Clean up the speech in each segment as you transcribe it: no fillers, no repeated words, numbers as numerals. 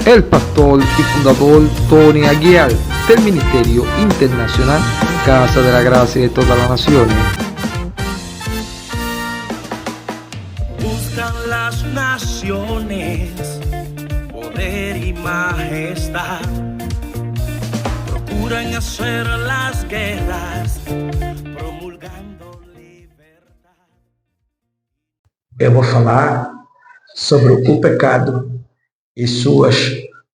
el pastor y fundador Tony Aguiar del Ministerio Internacional Casa de la Gracia de todas las Naciones. Buscan las naciones poder y majestad, procuran hacer las guerras, promulgando libertad. Eu vou falar sobre o pecado e suas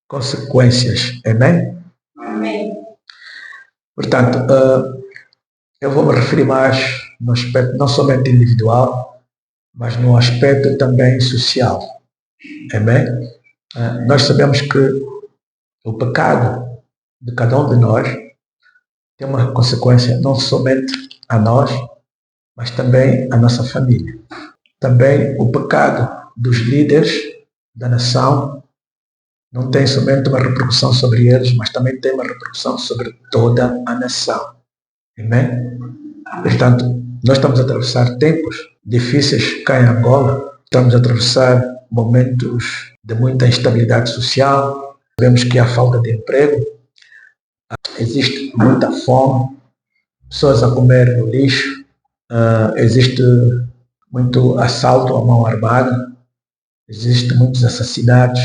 consequências. Amém? Amém. Portanto, eu vou me referir mais no aspecto não somente individual, mas no aspecto também social. Amém? Nós sabemos que o pecado de cada um de nós tem uma consequência não somente a nós, mas também a nossa família. Também o pecado dos líderes da nação não tem somente uma repercussão sobre eles, mas também tem uma repercussão sobre toda a nação. Amém? Portanto, nós estamos a atravessar tempos difíceis cá em Angola, estamos a atravessar momentos de muita instabilidade social, sabemos que há falta de emprego, existe muita fome, pessoas a comer no lixo, existe muito assalto à mão armada, existe muitos assassinatos,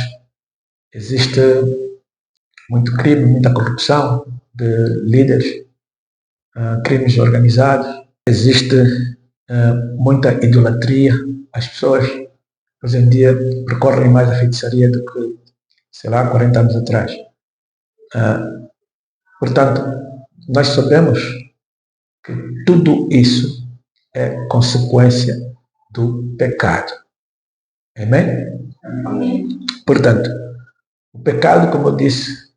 existe muito crime, muita corrupção de líderes, crimes organizados, existe muita idolatria. As pessoas hoje em dia recorrem mais à feitiçaria do que, 40 anos atrás. Portanto, nós sabemos que tudo isso é consequência do pecado. Amém? Amém. Portanto, o pecado, como eu disse,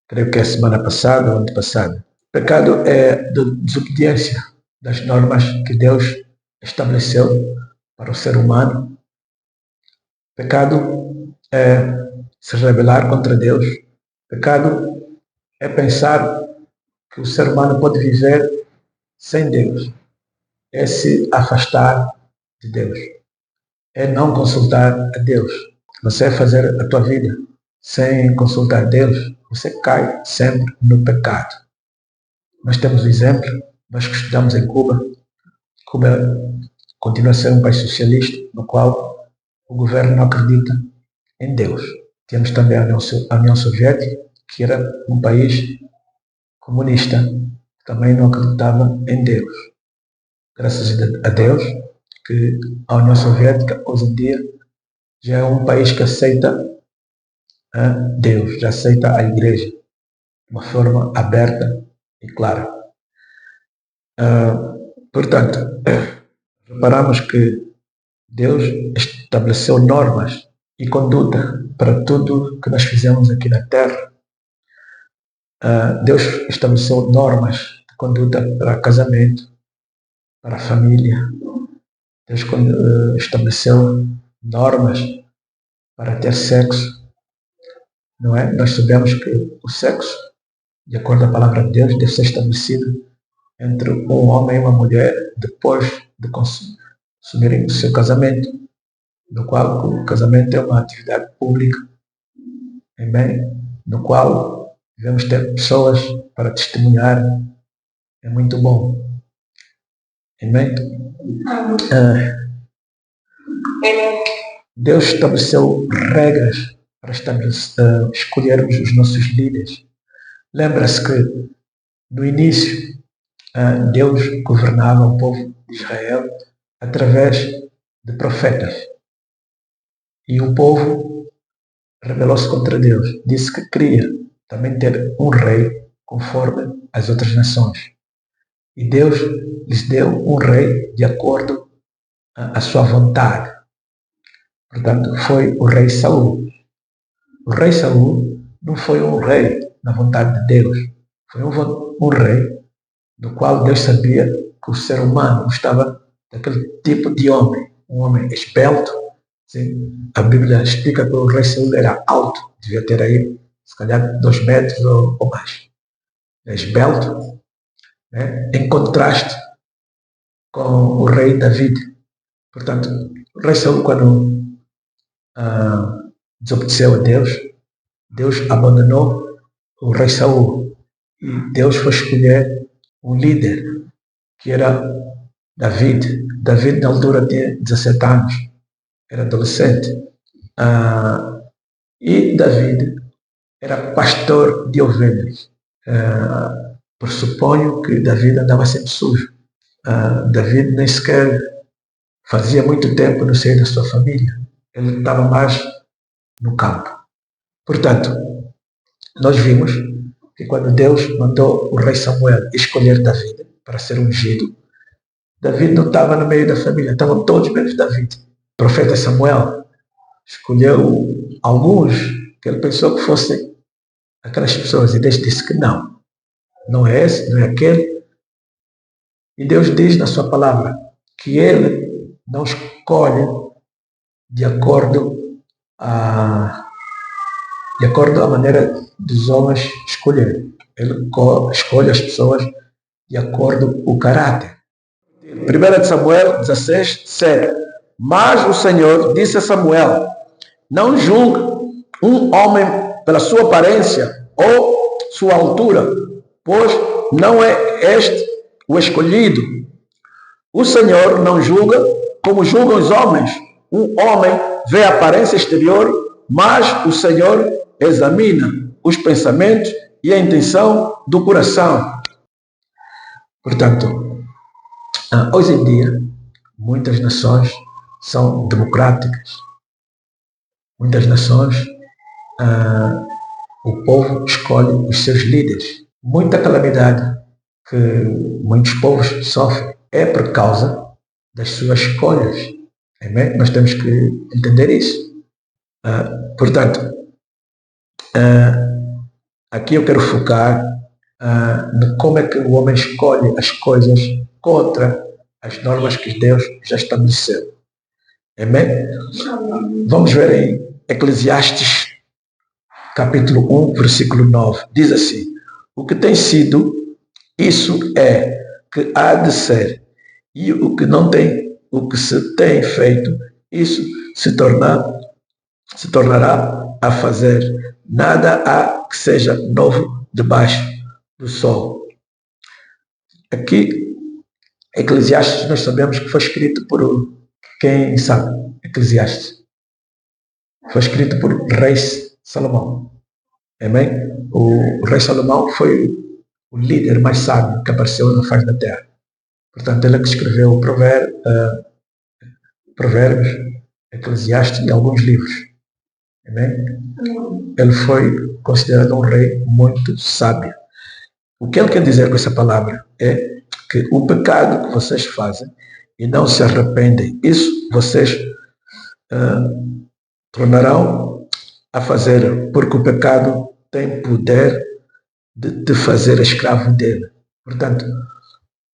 creio que é a semana passada ou ano passado, o pecado é de desobediência das normas que Deus estabeleceu para o ser humano. O pecado é se rebelar contra Deus. O pecado é pensar que o ser humano pode viver sem Deus. É se afastar de Deus. É não consultar a Deus. Você é fazer a tua vida sem consultar Deus, você cai sempre no pecado. Nós temos um exemplo, nós que estudamos em Cuba. Cuba continua a ser um país socialista, no qual o governo não acredita em Deus. Temos também a União Soviética, que era um país comunista, que também não acreditava em Deus. Graças a Deus que a União Soviética hoje em dia já é um país que aceita Deus, já aceita a igreja de uma forma aberta e clara. Portanto, reparamos que Deus estabeleceu normas e conduta para tudo que nós fizemos aqui na Terra. Deus estabeleceu normas de conduta para casamento, para a família. Deus estabeleceu normas para ter sexo. Não é? Nós sabemos que o sexo, de acordo com a palavra de Deus, deve ser estabelecido entre um homem e uma mulher depois de consumirem o seu casamento, no qual o casamento é uma atividade pública, amém? No qual devemos ter pessoas para testemunhar. É muito bom. Amém? Deus estabeleceu regras para escolhermos os nossos líderes. Lembra-se que no início Deus governava o povo de Israel através de profetas. E o povo rebelou-se contra Deus. Disse que queria também ter um rei conforme as outras nações. E Deus lhes deu um rei de acordo à sua vontade. Portanto, foi o rei Saul. O rei Saul não foi um rei na vontade de Deus. Foi um rei do qual Deus sabia que o ser humano gostava daquele tipo de homem. Um homem esbelto. Sim, a Bíblia explica que o rei Saul era alto. Devia ter aí, se calhar, 2 metros ou mais. É esbelto, né? Em contraste com o rei David. Portanto, o rei Saul, quando desobedeceu a Deus, Deus abandonou o rei Saul e Deus foi escolher um líder, que era David. David, na altura, tinha 17 anos, era adolescente. E David era pastor de ovelhas. Pressuponho que David andava sempre sujo. David nem sequer fazia muito tempo no seio da sua família. Ele estava mais no campo. Portanto, nós vimos que quando Deus mandou o rei Samuel escolher David para ser ungido, David não estava no meio da família, estavam todos menos David. O profeta Samuel escolheu alguns que ele pensou que fossem aquelas pessoas, e Deus disse que não é esse, não é aquele. E Deus diz na sua palavra que ele não escolhe de acordo à maneira dos homens escolherem. Ele escolhe as pessoas de acordo com o caráter. 1 Samuel 16, 7. Mas o Senhor disse a Samuel: não julgue um homem pela sua aparência ou sua altura, pois não é este o escolhido. O Senhor não julga como julgam os homens. Um homem vê a aparência exterior, mas o Senhor examina os pensamentos e a intenção do coração. Portanto, hoje em dia, muitas nações são democráticas. Muitas nações, o povo escolhe os seus líderes. Muita calamidade que muitos povos sofrem é por causa das suas escolhas. Amém? Nós temos que entender isso. Portanto, aqui eu quero focar no como é que o homem escolhe as coisas contra as normas que Deus já estabeleceu. Amém? Vamos ver em Eclesiastes, capítulo 1, versículo 9. Diz assim: o que tem sido, isso é que há de ser, e o que não tem, o que se tem feito, isso se tornará a fazer. Nada há que seja novo debaixo do sol. Aqui, Eclesiastes, nós sabemos que foi escrito por quem sabe? Eclesiastes foi escrito por rei Salomão. Amém? O rei Salomão foi o líder mais sábio que apareceu na face da terra. Portanto, ele é que escreveu Provérbios, Eclesiastes e alguns livros. Amém? Ele foi considerado um rei muito sábio. O que ele quer dizer com essa palavra é que o pecado que vocês fazem e não se arrependem, isso vocês tornarão a fazer, porque o pecado tem poder de te fazer escravo dele. Portanto,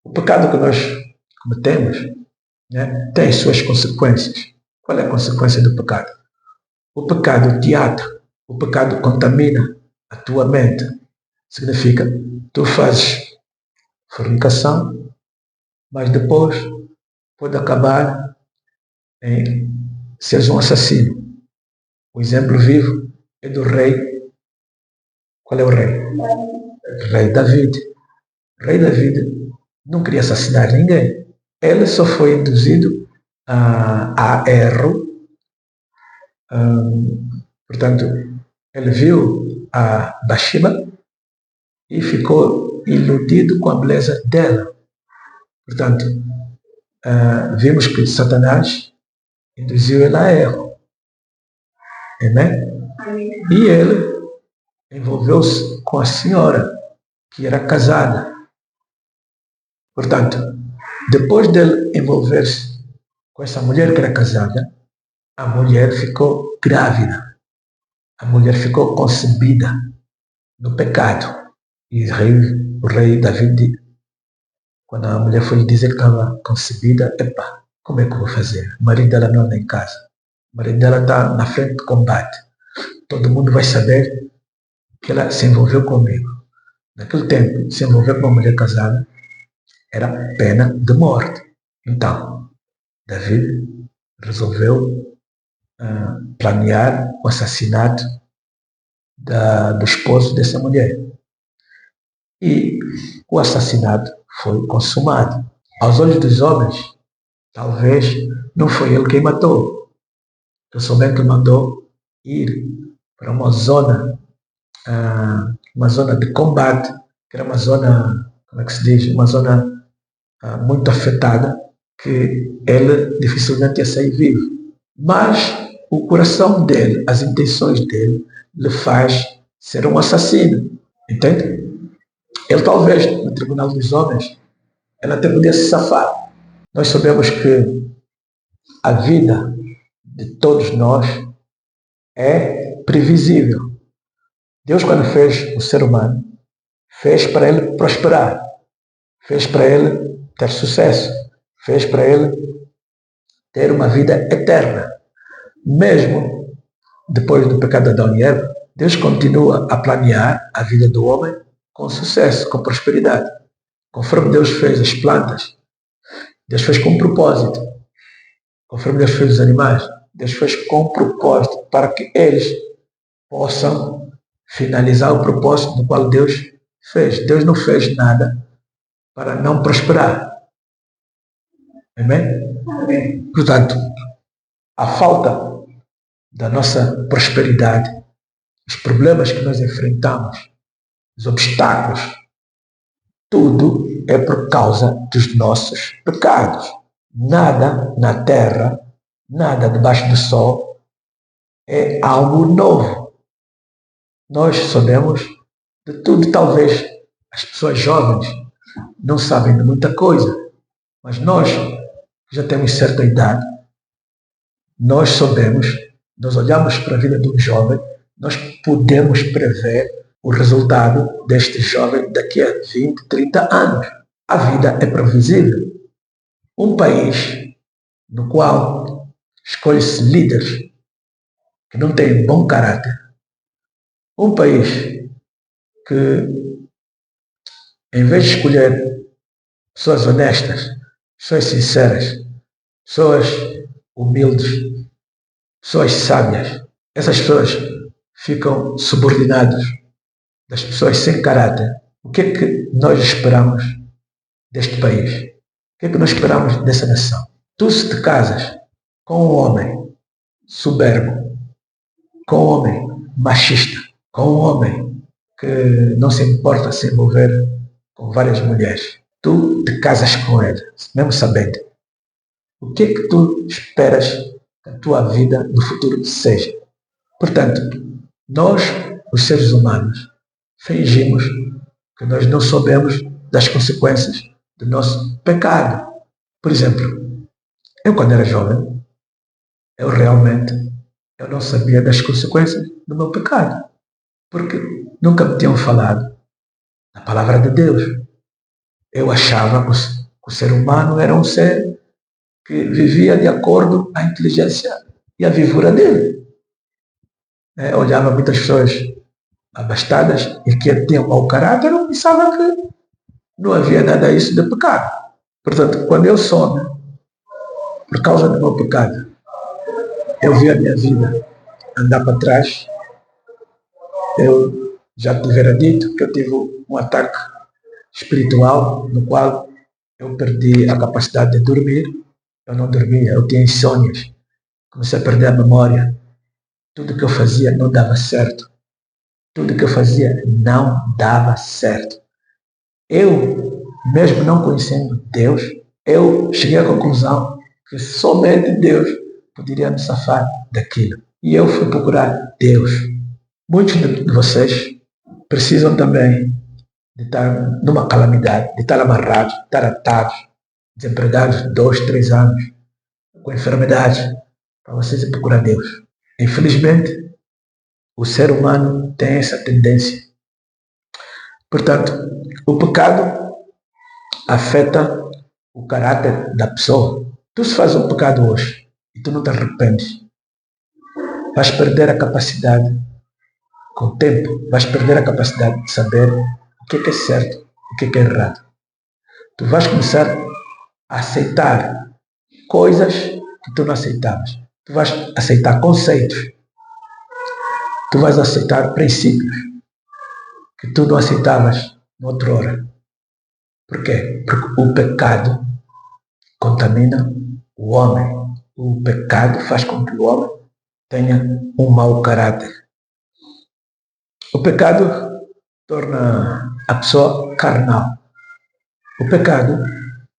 o pecado que nós cometemos, né, tem suas consequências. Qual é a consequência do pecado? O pecado te ata, o pecado contamina a tua mente. Significa, tu fazes fornicação, mas depois pode acabar em seres um assassino. O exemplo vivo é do rei. Qual é o rei? Rei David. O rei David não queria assassinar ninguém. Ele só foi induzido a erro. Portanto, ele viu a Bathsheba e ficou iludido com a beleza dela. Portanto, vimos que Satanás induziu ele a erro. Amém? E ele envolveu-se com a senhora, que era casada. Portanto, depois dele envolver-se com essa mulher que era casada, a mulher ficou grávida. A mulher ficou concebida no pecado. E o rei David, quando a mulher foi lhe dizer que estava concebida, como é que eu vou fazer? O marido dela não anda em casa. O marido dela está na frente do combate. Todo mundo vai saber que ela se envolveu comigo. Naquele tempo, se envolver com uma mulher casada era pena de morte. Então, David resolveu planear o assassinato do esposo dessa mulher. E o assassinato foi consumado. Aos olhos dos homens, talvez não foi ele quem matou. Ele somente mandou ir para uma zona de combate, que era uma zona, como é que se diz, uma zona muito afetada, que ele dificilmente ia sair vivo. Mas o coração dele, as intenções dele, lhe faz ser um assassino. Entende? Ele talvez, no tribunal dos homens, ele até podia se safar. Nós sabemos que a vida de todos nós é previsível. Deus, quando fez o ser humano, fez para ele prosperar, fez para ele ter sucesso, fez para ele ter uma vida eterna. Mesmo depois do pecado de Adão e Eva, Deus continua a planear a vida do homem com sucesso, com prosperidade. Conforme Deus fez as plantas, Deus fez com propósito. Conforme Deus fez os animais, Deus fez com propósito para que eles possam finalizar o propósito do qual Deus fez. Deus não fez nada para não prosperar. Amém? Amém. Portanto, a falta da nossa prosperidade, os problemas que nós enfrentamos, os obstáculos, tudo é por causa dos nossos pecados. Nada na terra, nada debaixo do sol é algo novo. Nós sabemos de tudo. Talvez as pessoas jovens não sabem de muita coisa, mas nós, que já temos certa idade, nós sabemos, nós olhamos para a vida de um jovem, nós podemos prever o resultado deste jovem daqui a 20, 30 anos. A vida é previsível. Um país no qual escolhe-se líderes que não têm bom caráter, um país que, em vez de escolher pessoas honestas, pessoas sinceras, pessoas humildes, pessoas sábias, essas pessoas ficam subordinadas das pessoas sem caráter. O que é que nós esperamos deste país? O que é que nós esperamos dessa nação? Tu, se te casas com um homem soberbo, com um homem machista, com um homem que não se importa se envolver com várias mulheres, tu te casas com ele, mesmo sabendo. O que é que tu esperas que a tua vida no futuro seja? Portanto, nós, os seres humanos, fingimos que nós não sabemos das consequências do nosso pecado. Por exemplo, eu quando era jovem, eu não sabia das consequências do meu pecado, porque nunca me tinham falado da palavra de Deus. Eu achava que o ser humano era um ser que vivia de acordo com a inteligência e a vivura dele. Eu olhava muitas pessoas abastadas e que tinham mau caráter, eu pensava que não havia nada disso de pecado. Portanto, quando eu soube, por causa do meu pecado, eu vi a minha vida andar para trás, eu já tivera dito que eu tive um ataque espiritual no qual eu perdi a capacidade de dormir. Eu não dormia, eu tinha insônias, comecei a perder a memória. Tudo que eu fazia não dava certo. Tudo que eu fazia não dava certo. Eu, mesmo não conhecendo Deus, eu cheguei à conclusão que somente Deus poderia me safar daquilo. E eu fui procurar Deus. Muitos de vocês precisam também de estar numa calamidade, de estar amarrados, de estar atados, desempregados 2, 3 anos, com enfermidades, para vocês ir procurar Deus. Infelizmente, o ser humano tem essa tendência. Portanto, o pecado afeta o caráter da pessoa. Tu, se fazes um pecado hoje e tu não te arrependes, vais perder a capacidade, com o tempo, vais perder a capacidade de saber o que é certo, o que é errado. Tu vais começar a aceitar coisas que tu não aceitavas. Tu vais aceitar conceitos. Tu tu vais aceitar princípios que tu não aceitavas noutra hora. Por quê? Porque o pecado contamina o homem. O pecado faz com que o homem tenha um mau caráter. O pecado torna a pessoa carnal. O pecado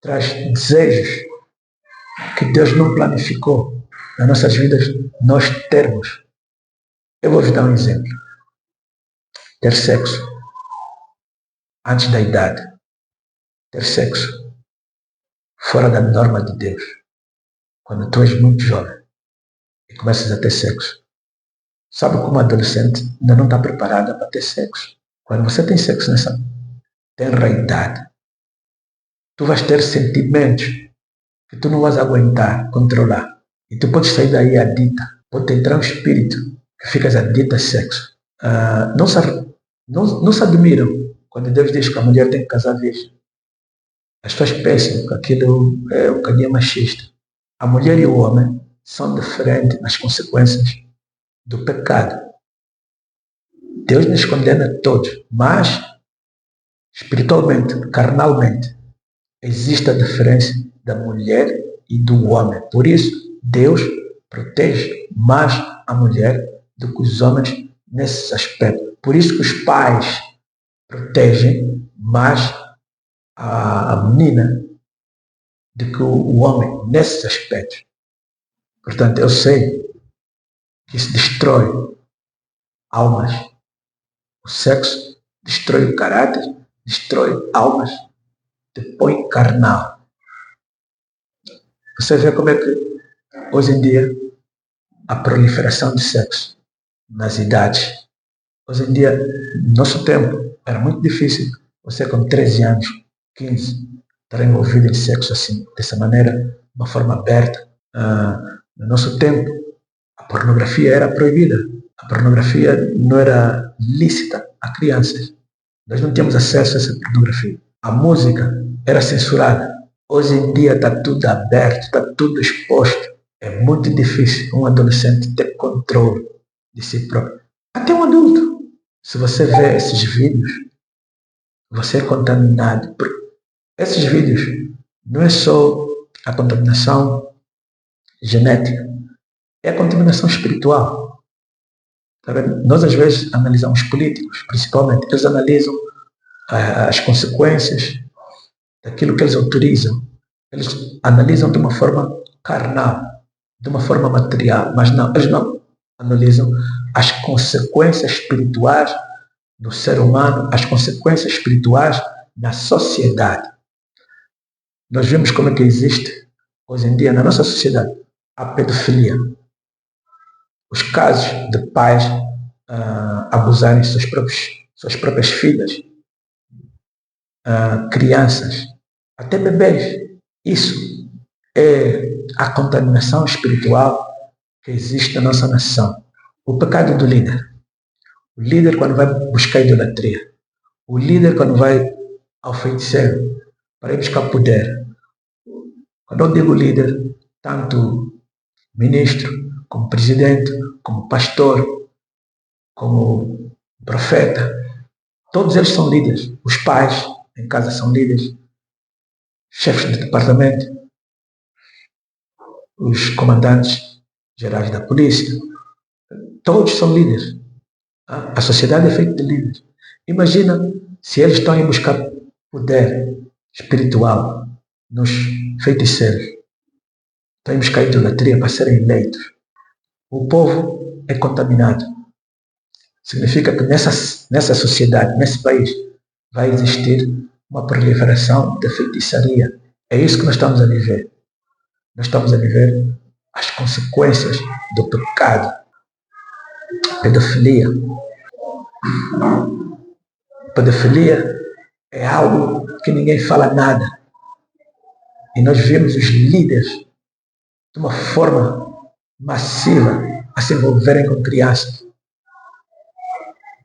traz desejos que Deus não planificou nas nossas vidas nós termos. Eu vou vos dar um exemplo. Ter sexo antes da idade. Ter sexo fora da norma de Deus. Quando tu és muito jovem e começas a ter sexo. Sabe como a adolescente ainda não está preparada para ter sexo. Quando você tem sexo nessa tenra idade, tu vais ter sentimentos que tu não vais aguentar controlar. E tu podes sair daí adicta. Pode entrar um espírito que ficas adicta a sexo. Não se admiram quando Deus diz que a mulher tem que casar virgem. As pessoas pensam que aquilo é um bocadinho machista. A mulher e o homem são diferentes nas consequências do pecado. Deus nos condena a todos, mas espiritualmente, carnalmente, existe a diferença da mulher e do homem. Por isso, Deus protege mais a mulher do que os homens nesse aspecto. Por isso que os pais protegem mais a menina do que o homem nesses aspectos. Portanto, eu sei que isso destrói almas. O sexo destrói o caráter, destrói almas, te põe carnal. Você vê como é que hoje em dia a proliferação de sexo nas idades. Hoje em dia, no nosso tempo, era muito difícil você com 13 anos, 15, estar envolvido em sexo assim, dessa maneira, de uma forma aberta. No nosso tempo, a pornografia era proibida. A pornografia não era lícita a crianças. Nós não tínhamos acesso a essa pornografia. A música era censurada. Hoje em dia está tudo aberto, está tudo exposto. É muito difícil um adolescente ter controle de si próprio. Até um adulto. Se você vê esses vídeos, você é contaminado. Esses vídeos não é só a contaminação genética, é a contaminação espiritual. Tá vendo? Nós às vezes analisamos políticos, principalmente, eles analisam as consequências daquilo que eles autorizam. Eles analisam de uma forma carnal, de uma forma material, mas não, eles não analisam as consequências espirituais do ser humano, as consequências espirituais na sociedade. Nós vemos como é que existe hoje em dia na nossa sociedade a pedofilia. Os casos de pais abusarem de suas próprias filhas, crianças, até bebês. Isso é a contaminação espiritual que existe na nossa nação. O pecado do líder. O líder quando vai buscar idolatria. O líder quando vai ao feiticeiro para ir buscar poder. Quando eu digo líder, tanto ministro, como presidente, como pastor, como profeta, todos eles são líderes. Os pais em casa são líderes, chefes de departamento, os comandantes gerais da polícia, todos são líderes. A sociedade é feita de líderes. Imagina se eles estão a buscar poder espiritual nos feiticeiros, estão a buscar idolatria para serem eleitos. O povo é contaminado. Significa que nessa sociedade, nesse país, vai existir uma proliferação da feitiçaria. É isso que nós estamos a viver. Nós estamos a viver as consequências do pecado. Pedofilia. Pedofilia é algo que ninguém fala nada. E nós vemos os líderes de uma forma massiva a se envolverem com crianças.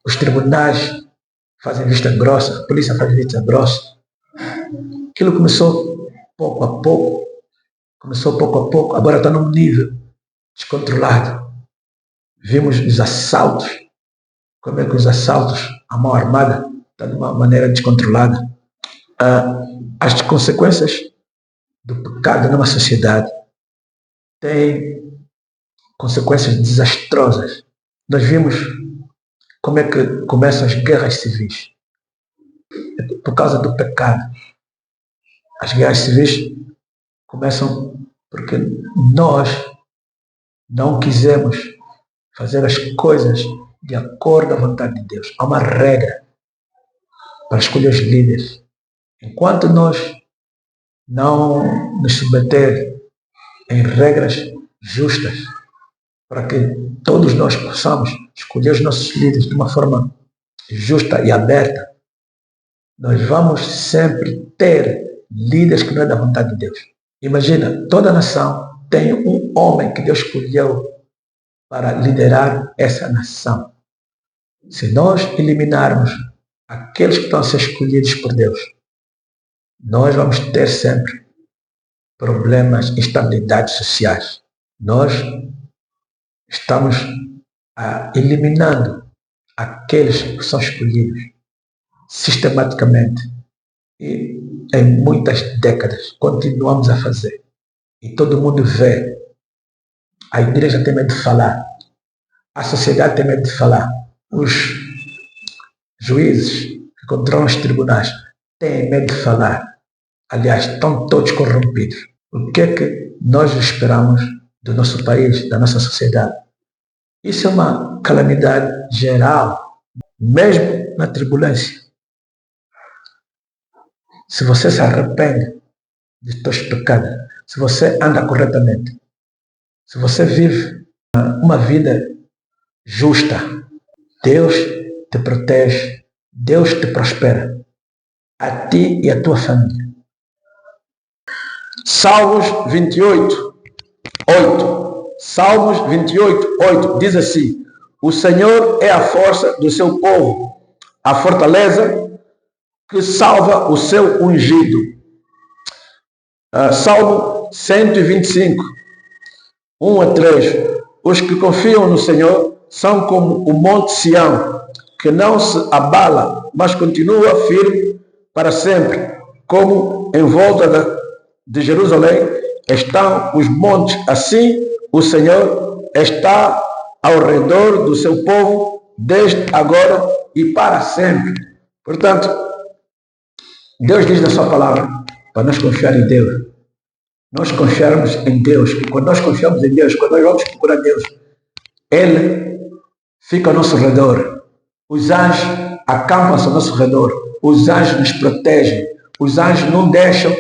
Os tribunais fazem vista grossa, a polícia faz vista grossa. Aquilo começou pouco a pouco, agora está num nível descontrolado. Vimos os assaltos como é que os assaltos à mão armada estão de uma maneira descontrolada. As consequências do pecado numa sociedade têm consequências desastrosas. Nós vimos como é que começam as guerras civis. Por causa do pecado. As guerras civis começam porque nós não quisemos fazer as coisas de acordo à vontade de Deus. Há uma regra para escolher os líderes. Enquanto nós não nos submeter em regras justas para que todos nós possamos escolher os nossos líderes de uma forma justa e aberta, nós vamos sempre ter líderes que não é da vontade de Deus. Imagina, toda nação tem um homem que Deus escolheu para liderar essa nação. Se nós eliminarmos aqueles que estão a ser escolhidos por Deus, nós vamos ter sempre problemas, instabilidades sociais. Nós estamos eliminando aqueles que são escolhidos sistematicamente e em muitas décadas continuamos a fazer. E todo mundo vê. A igreja tem medo de falar. A sociedade tem medo de falar. Os juízes que controlam os tribunais têm medo de falar. Aliás, estão todos corrompidos. O que é que nós esperamos do nosso país, da nossa sociedade? Isso é uma calamidade geral, mesmo na turbulência. Se você se arrepende de teus pecados, se você anda corretamente, se você vive uma vida justa, Deus te protege, Deus te prospera, a ti e a tua família. Salmos 28, 8. Salmos 28, 8 diz assim: o Senhor é a força do seu povo, a fortaleza que salva o seu ungido. Salmo 125, 1 a 3. Os que confiam no Senhor são como o monte Sião, que não se abala, mas continua firme para sempre. Como em volta de Jerusalém estão os montes, assim o Senhor está ao redor do seu povo, desde agora e para sempre. Portanto, Deus diz na sua palavra para nós confiar em Deus. Nós confiarmos em Deus. E quando nós confiamos em Deus, quando nós vamos procurar Deus, Ele fica ao nosso redor. Os anjos acampam-se ao nosso redor. Os anjos nos protegem. Os anjos não deixam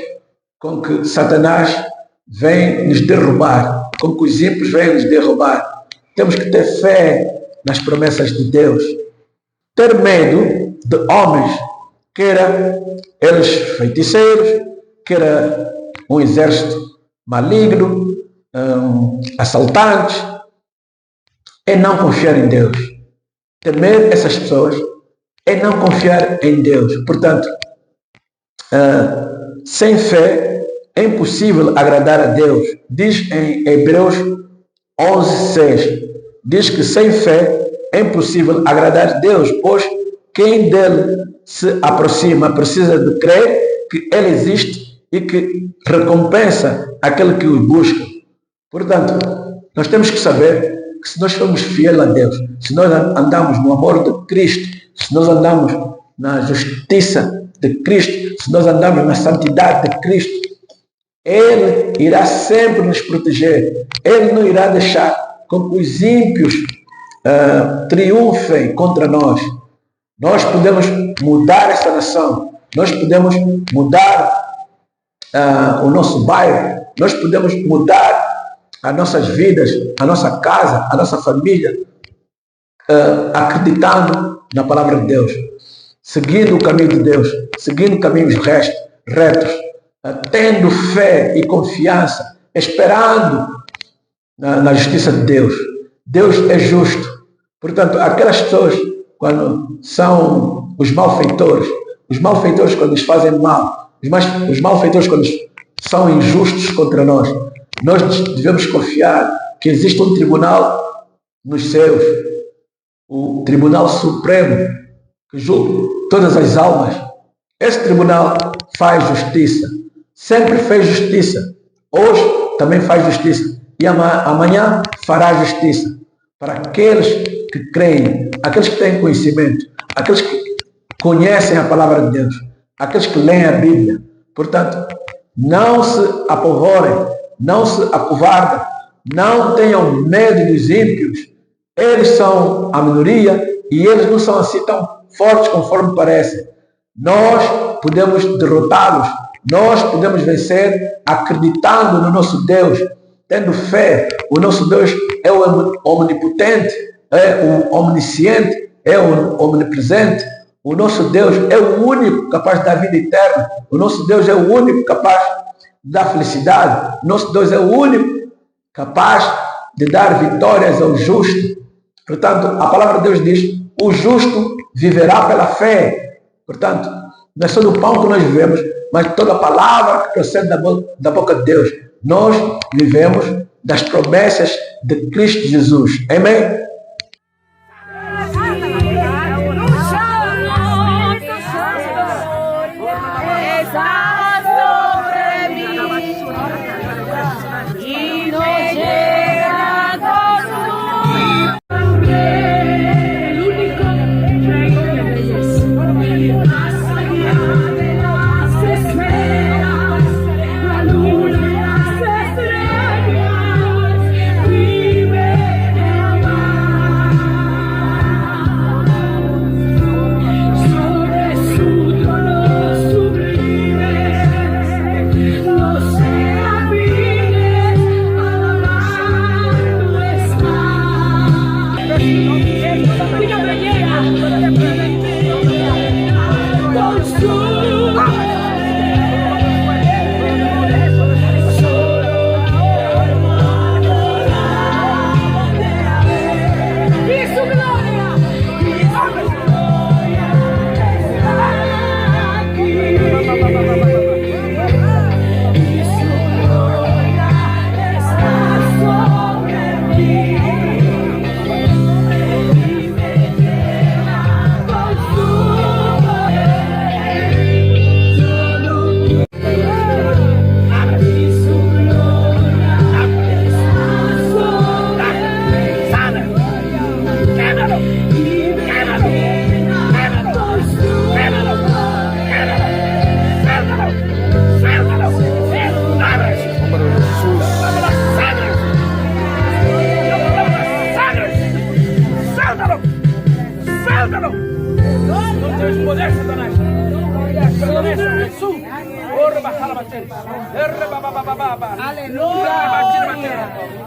com que Satanás venha nos derrubar, com que os ímpios venham nos derrubar. Temos que ter fé nas promessas de Deus. Ter medo de homens, queira eles feiticeiros, queira um exército maligno, assaltantes, é não confiar em Deus. Temer essas pessoas é não confiar em Deus. Portanto, sem fé é impossível agradar a Deus. Diz em Hebreus 11:6, diz que sem fé é impossível agradar a Deus, pois quem dele se aproxima precisa de crer que Ele existe e que recompensa aquele que o busca. Portanto, nós temos que saber que se nós formos fiéis a Deus, se nós andamos no amor de Cristo, se nós andamos na justiça de Cristo, se nós andamos na santidade de Cristo, Ele irá sempre nos proteger. Ele não irá deixar com que os ímpios triunfem contra nós. Nós podemos mudar essa nação. Nós podemos mudar o nosso bairro. Nós podemos mudar as nossas vidas, a nossa casa, a nossa família, acreditando na palavra de Deus, seguindo o caminho de Deus, seguindo caminhos retos, tendo fé e confiança, esperando na justiça de Deus. Deus é justo. Portanto, aquelas pessoas, quando são os malfeitores quando nos fazem mal, os malfeitores quando são injustos contra nós devemos confiar que existe um tribunal nos céus. o Tribunal Supremo, que julga todas as almas. Esse tribunal faz justiça, sempre fez justiça, hoje também faz justiça e amanhã fará justiça para aqueles que creem, aqueles que têm conhecimento, aqueles que conhecem a palavra de Deus, aqueles que leem a Bíblia. Portanto, não se apavorem, não se acovardem, não tenham medo dos ímpios. Eles são a minoria e eles não são assim tão fortes conforme parece. Nós podemos derrotá-los, nós podemos vencer acreditando no nosso Deus, tendo fé. O nosso Deus é o onipotente, é o omnisciente, é o omnipresente. O nosso Deus é o único capaz de dar vida eterna. O nosso Deus é o único capaz de dar felicidade. O nosso Deus é o único capaz de dar vitórias ao justo. Portanto, a palavra de Deus diz: o justo viverá pela fé. Portanto, não é só do pão que nós vivemos, mas toda palavra que procede da boca de Deus. Nós vivemos das promessas de Cristo Jesus. Amém?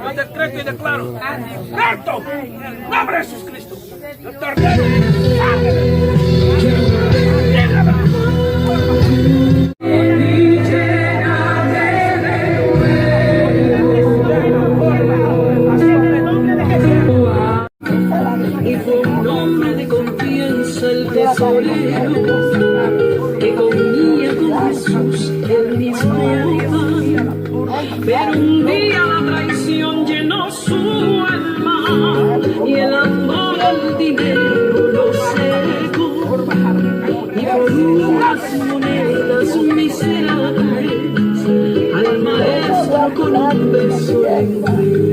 Yo decreto y declaro, ¡muerto! ¡Nombre de Jesucristo! Yo te ordeno, y con nombre de confianza el tesorero que comía con Jesús el mismo pan. Pero un día la traición llenó su alma y el amor al dinero lo cegó, y por unas monedas miserables al maestro con un beso le entregó.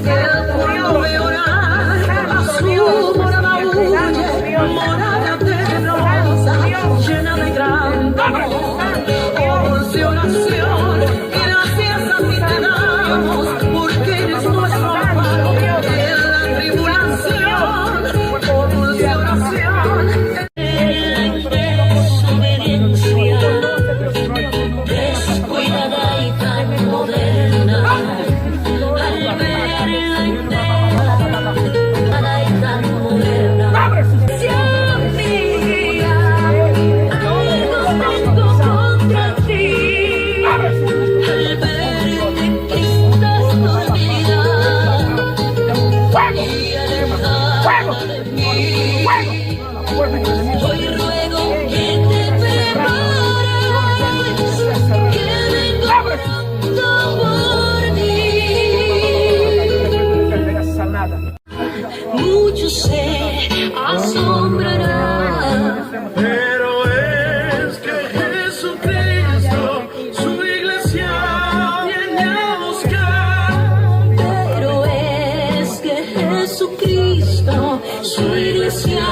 El pueblo ve orar. la entera y tan moderna. Pasión mía, algo tengo contra ti. Al verte quizás olvidar y alejada de mí. Hoy ruego que te prepares, que vengo pronto por ti. Muchos se asombrarán, Pero es que Jesucristo su iglesia viene a buscar. pero es que Jesucristo su iglesia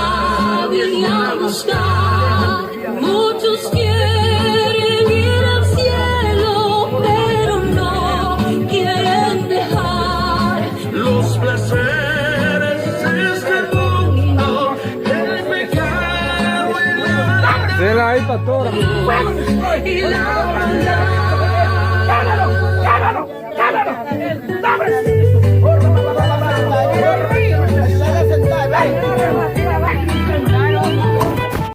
viene a buscar. Muchos quieren ir al cielo, pero no quieren dejar Los placeres de este mundo, el pecado y la Se la hay, pastora. y la maldad.